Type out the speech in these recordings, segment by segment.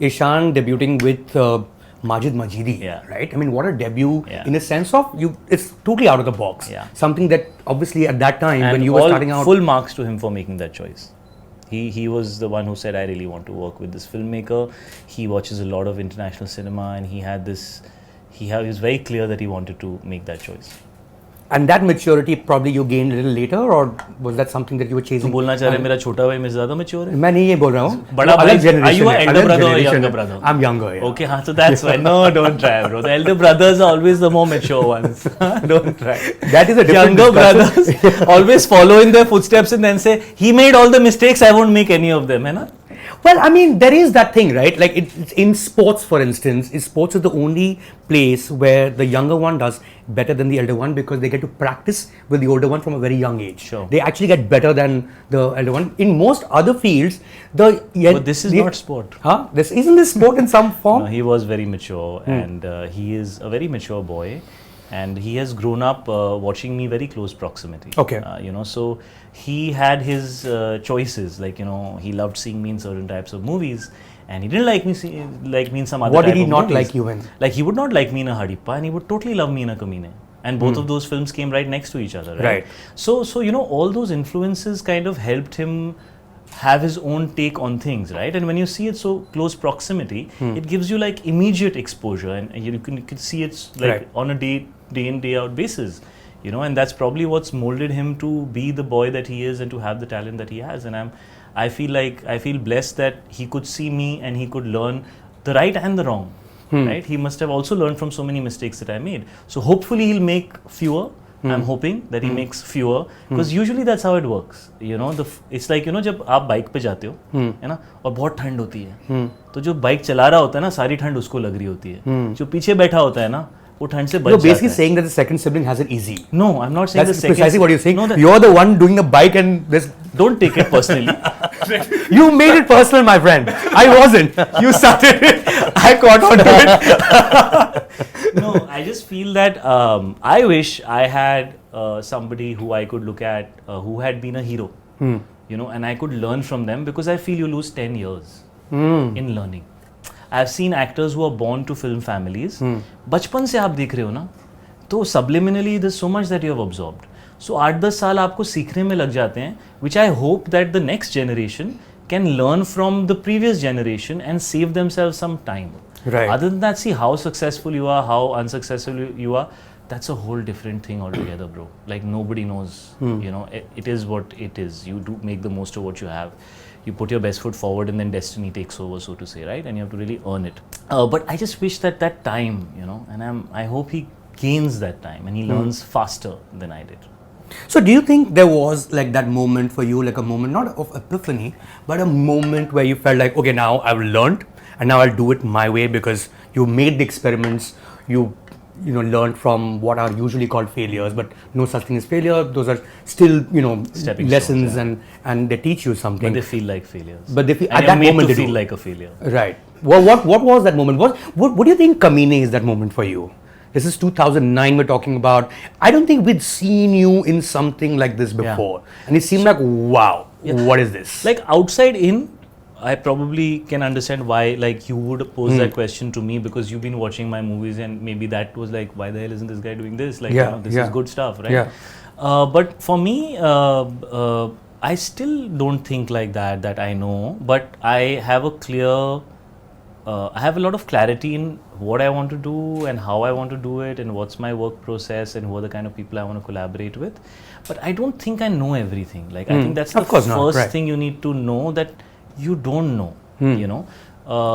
Ishaan debuting with Majid Majidi, right? I mean, what a debut in a sense of it's totally out of the box. Something that obviously at that time and when you were starting out. Full marks to him for making that choice. He was the one who said, I really want to work with this filmmaker. He watches a lot of international cinema and he was very clear that he wanted to make that choice. And that maturity probably you gained a little later, or was that something that you were chasing? तू बोलना चाह रहा है मेरा छोटा भाई मेरे ज़्यादा mature है? मैं नहीं ये बोल रहा हूँ. बड़ा भाई, are you an elder brother or younger brother? I'm younger. Yeah. Okay, हाँ, so that's why. No, don't try, bro. The elder brothers are always the more mature ones. Don't try. That is a different Younger brothers always follow in their footsteps and then say, he made all the mistakes, I won't make any of them, है ना? Well, I mean, there is that thing, right? Like it's in sports, for instance, sports is the only place where the younger one does better than the elder one because they get to practice with the older one from a very young age. Sure. They actually get better than the elder one. In most other fields, but this is not sport. Huh? Isn't this sport in some form? No, he was very mature and he is a very mature boy. And he has grown up watching me very close proximity. Okay. So he had his choices. Like, he loved seeing me in certain types of movies, and he didn't like me in some other. What did he type of not movies. like you in? Like, he would not like me in a Hadippa, and he would totally love me in a Kamine. And both of those films came right next to each other, right? So all those influences kind of helped him have his own take on things, right? And when you see it so close proximity, it gives you like immediate exposure, and you can see it's like on a day in, day out basis, and that's probably what's molded him to be the boy that he is and to have the talent that he has. And I feel blessed that he could see me and he could learn the right and the wrong, right? He must have also learned from so many mistakes that I made. So hopefully he'll make fewer. I'm hoping that he makes fewer, because usually that's how it works. It's like जब आप bike पे जाते हो, है ना, और बहुत ठंड होती है, तो जो बाइक चला रहा होता है ना, सारी ठंड उसको लग रही होती है, जो पीछे बैठा होता है ना, वो ठंड से बच जाता है. You're basically saying that the second sibling has it easy. No, I'm not saying that's the second. Precisely what you're saying. No, you're the one doing the bike, and this. Don't take it personally. You made it personal, my friend. I wasn't. You started it. I caught on to it. No, I just feel that I wish I had somebody who I could look at who had been a hero, and I could learn from them, because I feel you lose 10 years in learning. I've seen actors who are born to film families. बचपन से आप देख रहे हो ना, तो subliminally there's so much that you have absorbed. So 8-10 साल आपको सीखने में लग जाते हैं, which I hope that the next generation can learn from the previous generation and save themselves some time. Right. Other than that, see how successful you are, how unsuccessful you are. That's a whole different thing altogether, bro. Like nobody knows. It is what it is. You do make the most of what you have. You put your best foot forward, and then destiny takes over, so to say, right? And you have to really earn it. But I just wish that time, and I hope he gains that time and he learns faster than I did. So do you think there was like that moment for you, like a moment not of epiphany, but a moment where you felt like, okay, now I've learned and now I'll do it my way, because you made the experiments, you learned from what are usually called failures, but no such thing as failure. Those are still, stepping lessons, stones, and they teach you something. But they feel like failures. But they feel, and at that moment to they feel do. like a failure. Right. Well, what was that moment? What do you think Kamine is that moment for you? This is 2009 we're talking about. I don't think we'd seen you in something like this before. And it seemed like, wow, what is this? Like outside in, I probably can understand why like you would pose that question to me, because you've been watching my movies and maybe that was like, why the hell isn't this guy doing this? Like, this is good stuff, right? Yeah. But for me, I still don't think like that I know, but I have I have a lot of clarity in what I want to do and how I want to do it and what's my work process and who are the kind of people I want to collaborate with. But I don't think I know everything. Like I think that's the first thing you need to know, that you don't know,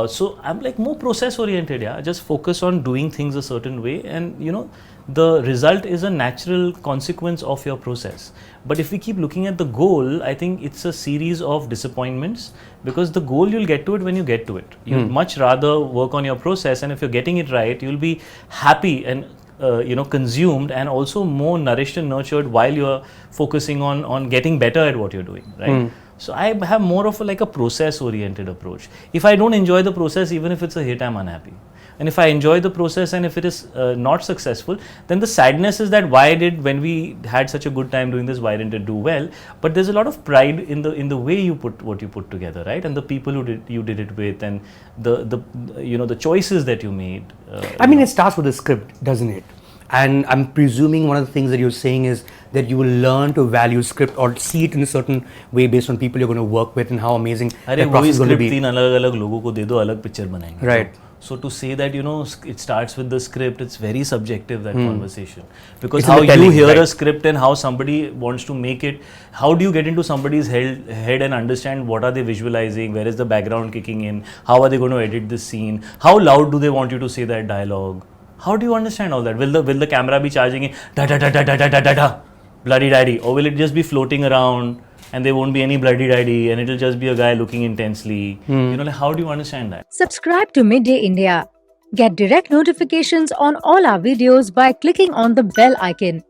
so I'm like more process oriented. Just focus on doing things a certain way, and the result is a natural consequence of your process. But if we keep looking at the goal, I think it's a series of disappointments, because the goal you'll get to it when you get to it. You'd much rather work on your process, and if you're getting it right, you'll be happy and consumed and also more nourished and nurtured while you're focusing on getting better at what you're doing, right? So I have more of a process oriented approach. If I don't enjoy the process, even if it's a hit, I'm unhappy. And if I enjoy the process, and if it is not successful, then the sadness is that when we had such a good time doing this, why didn't it do well? But there's a lot of pride in the way you put what you put together, right? And the people who you did it with, and the choices that you made. I mean, it starts with a script, doesn't it? And I'm presuming one of the things that you're saying is that you will learn to value script or see it in a certain way based on people you're going to work with and how amazing that process is going to be. तीन अलग-अलग लोगों को दे दो, अलग picture बनाएंगे. Right. So to say that, it starts with the script, it's very subjective, that conversation. Because It's how in the telling, you hear right? a script and how somebody wants to make it, how do you get into somebody's head and understand what are they visualizing, where is the background kicking in, how are they going to edit this scene, how loud do they want you to say that dialogue? How do you understand all that? Will the camera be charging it, da da da da da da da da da, bloody daddy, or will it just be floating around and there won't be any bloody daddy and it'll just be a guy looking intensely? How do you understand that? Subscribe to Midday India. Get direct notifications on all our videos by clicking on the bell icon.